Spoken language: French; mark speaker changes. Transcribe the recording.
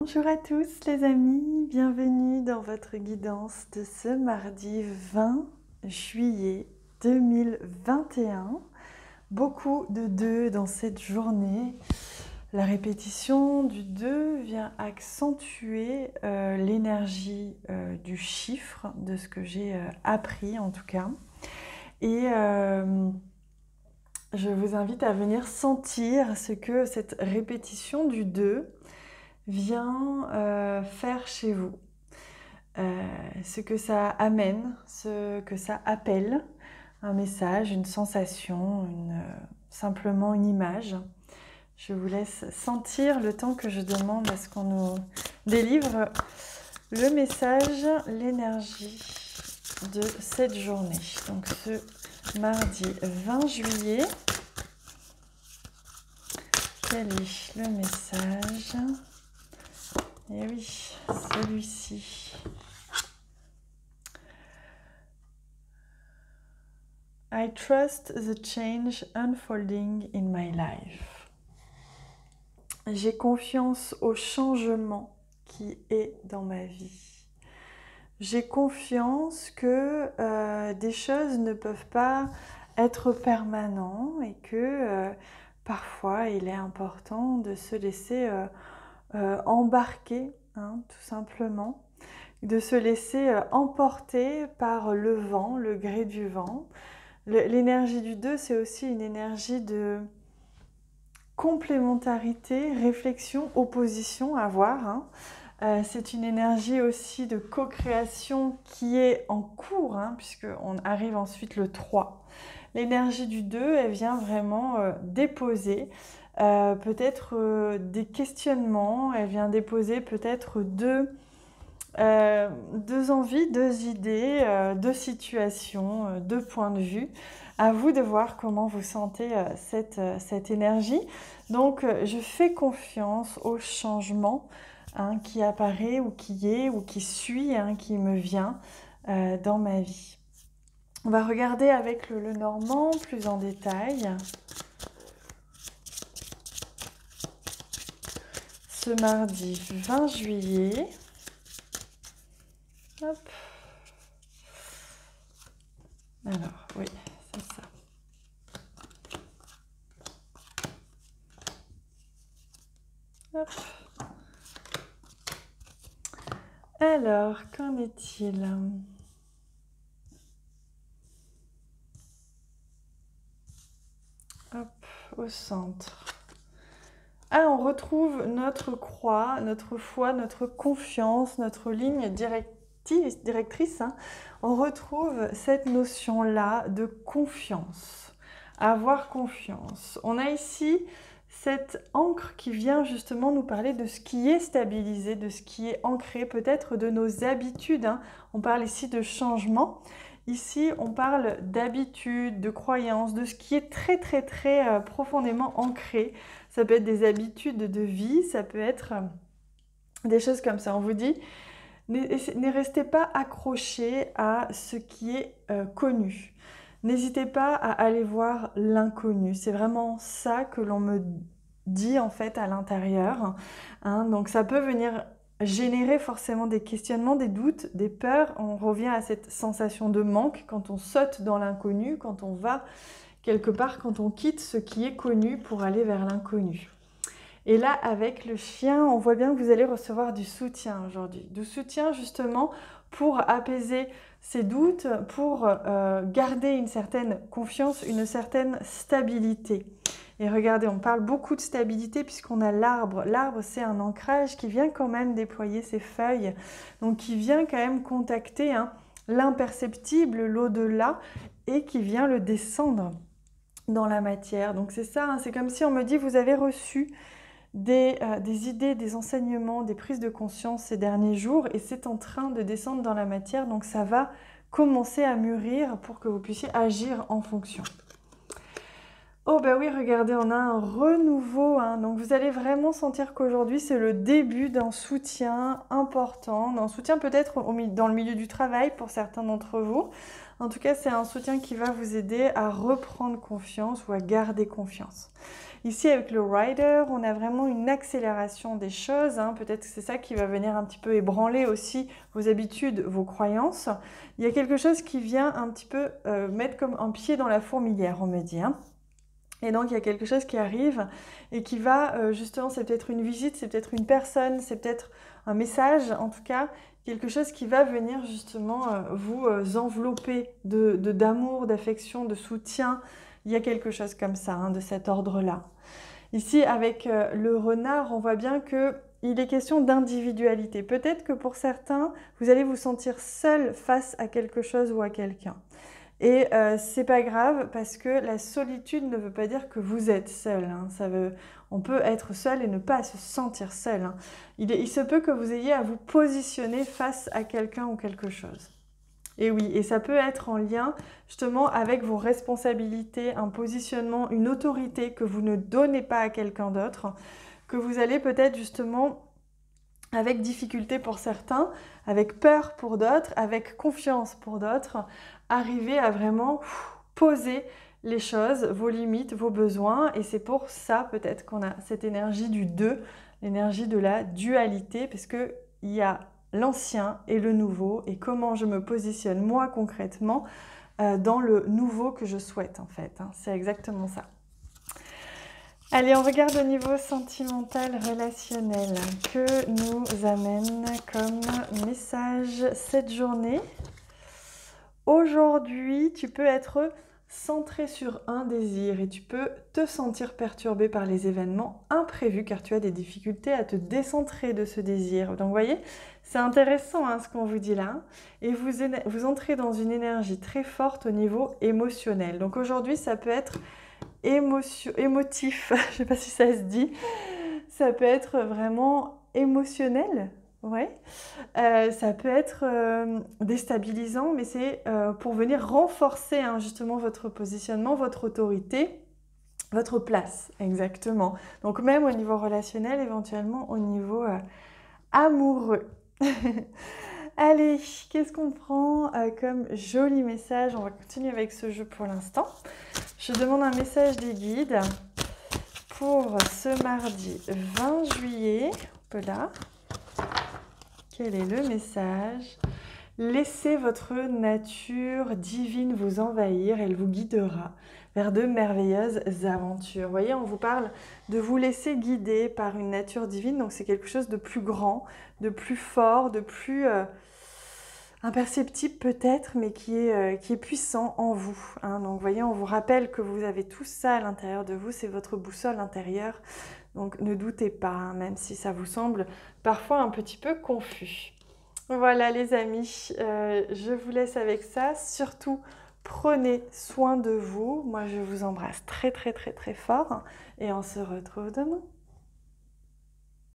Speaker 1: Bonjour à tous les amis, bienvenue dans votre guidance de ce mardi 20 juillet 2021. Beaucoup de 2 dans cette journée. La répétition du 2 vient accentuer l'énergie du chiffre, de ce que j'ai appris en tout cas. Et je vous invite à venir sentir ce que cette répétition du 2 vient faire chez vous. Ce que ça amène, ce que ça appelle, un message, une sensation, simplement une image. Je vous laisse sentir le temps que je demande à ce qu'on nous délivre le message, l'énergie de cette journée. Donc ce mardi 20 juillet, quel est le message ? Et oui, celui-ci. I trust the change unfolding in my life. J'ai confiance au changement qui est dans ma vie. J'ai confiance que des choses ne peuvent pas être permanentes et que parfois il est important de se laisser embarquer, tout simplement, de se laisser emporter par le vent, le gré du vent. L'énergie du 2, c'est aussi une énergie de complémentarité, réflexion, opposition à voir. C'est une énergie aussi de co-création qui est en cours, puisqu'on arrive ensuite le 3. L'énergie du 2, elle vient vraiment déposer peut-être des questionnements, elle vient déposer peut-être deux envies, 2 idées, 2 situations, 2 points de vue. À vous de voir comment vous sentez cette énergie. Donc, je fais confiance au changement qui apparaît ou qui est ou qui suit, qui me vient dans ma vie. On va regarder avec le Normand plus en détail. Ce mardi 20 juillet. Hop. Alors, oui, c'est ça. Hop. Alors, qu'en est-il ? Hop, au centre. Ah, on retrouve notre croix, notre foi, notre confiance, notre ligne directrice. On retrouve cette notion-là de confiance, avoir confiance. On a ici cette encre qui vient justement nous parler de ce qui est stabilisé, de ce qui est ancré, peut-être de nos habitudes. On parle ici de changement. Ici, on parle d'habitudes, de croyances, de ce qui est très profondément ancré. Ça peut être des habitudes de vie, ça peut être des choses comme ça. On vous dit, ne restez pas accrochés à ce qui est connu. N'hésitez pas à aller voir l'inconnu. C'est vraiment ça que l'on me dit en fait à l'intérieur. Donc ça peut venir générer forcément des questionnements, des doutes, des peurs. On revient à cette sensation de manque quand on saute dans l'inconnu, quand on va quelque part, quand on quitte ce qui est connu pour aller vers l'inconnu. Et là, avec le chien, on voit bien que vous allez recevoir du soutien aujourd'hui. Du soutien justement pour apaiser ces doutes, pour garder une certaine confiance, une certaine stabilité. Et regardez, on parle beaucoup de stabilité puisqu'on a l'arbre. L'arbre, c'est un ancrage qui vient quand même déployer ses feuilles, donc qui vient quand même contacter l'imperceptible, l'au-delà, et qui vient le descendre dans la matière. Donc c'est ça, c'est comme si on me dit, vous avez reçu des idées, des enseignements, des prises de conscience ces derniers jours, et c'est en train de descendre dans la matière, donc ça va commencer à mûrir pour que vous puissiez agir en fonction. Oh bah oui, regardez, on a un renouveau, hein. Donc vous allez vraiment sentir qu'aujourd'hui, c'est le début d'un soutien important, d'un soutien peut-être dans le milieu du travail pour certains d'entre vous. En tout cas, c'est un soutien qui va vous aider à reprendre confiance ou à garder confiance. Ici, avec le Rider, on a vraiment une accélération des choses, hein. Peut-être que c'est ça qui va venir un petit peu ébranler aussi vos habitudes, vos croyances. Il y a quelque chose qui vient un petit peu mettre comme un pied dans la fourmilière, on me dit, hein. Et donc, il y a quelque chose qui arrive et qui va, justement, c'est peut-être une visite, c'est peut-être une personne, c'est peut-être un message, en tout cas, quelque chose qui va venir justement vous envelopper d'amour, d'affection, de soutien. Il y a quelque chose comme ça, hein, de cet ordre-là. Ici, avec le renard, on voit bien qu'il est question d'individualité. Peut-être que pour certains, vous allez vous sentir seul face à quelque chose ou à quelqu'un. Et c'est pas grave parce que la solitude ne veut pas dire que vous êtes seul, hein. On peut être seul et ne pas se sentir seul, hein. Il se peut que vous ayez à vous positionner face à quelqu'un ou quelque chose. Et oui, et ça peut être en lien justement avec vos responsabilités, un positionnement, une autorité que vous ne donnez pas à quelqu'un d'autre, que vous allez peut-être justement avec difficulté pour certains, avec peur pour d'autres, avec confiance pour d'autres, arriver à vraiment poser les choses, vos limites, vos besoins. Et c'est pour ça peut-être qu'on a cette énergie du 2, l'énergie de la dualité, parce qu'il y a l'ancien et le nouveau, et comment je me positionne moi concrètement dans le nouveau que je souhaite en fait, hein. C'est exactement ça. Allez, on regarde au niveau sentimental, relationnel. Que nous amène comme message cette journée? Aujourd'hui, tu peux être centré sur un désir et tu peux te sentir perturbé par les événements imprévus car tu as des difficultés à te décentrer de ce désir. Donc, vous voyez, c'est intéressant hein, ce qu'on vous dit là. Et vous entrez dans une énergie très forte au niveau émotionnel. Donc, aujourd'hui, ça peut être émotif, je ne sais pas si ça se dit, ça peut être vraiment émotionnel, ouais. Ça peut être déstabilisant, mais c'est pour venir renforcer hein, justement votre positionnement, votre autorité, votre place, exactement. Donc même au niveau relationnel, éventuellement au niveau amoureux. Allez, qu'est-ce qu'on prend comme joli message? On va continuer avec ce jeu pour l'instant. Je demande un message des guides pour ce mardi 20 juillet. Hop là. Quel est le message? Laissez votre nature divine vous envahir, elle vous guidera vers de merveilleuses aventures. Vous voyez, on vous parle de vous laisser guider par une nature divine, donc c'est quelque chose de plus grand, de plus fort, de plus imperceptible peut-être, mais qui est puissant en vous, hein. Donc vous voyez, on vous rappelle que vous avez tout ça à l'intérieur de vous, c'est votre boussole intérieure, donc ne doutez pas, hein, même si ça vous semble parfois un petit peu confus. Voilà les amis, je vous laisse avec ça. Surtout, prenez soin de vous. Moi, je vous embrasse très très très très fort et on se retrouve demain.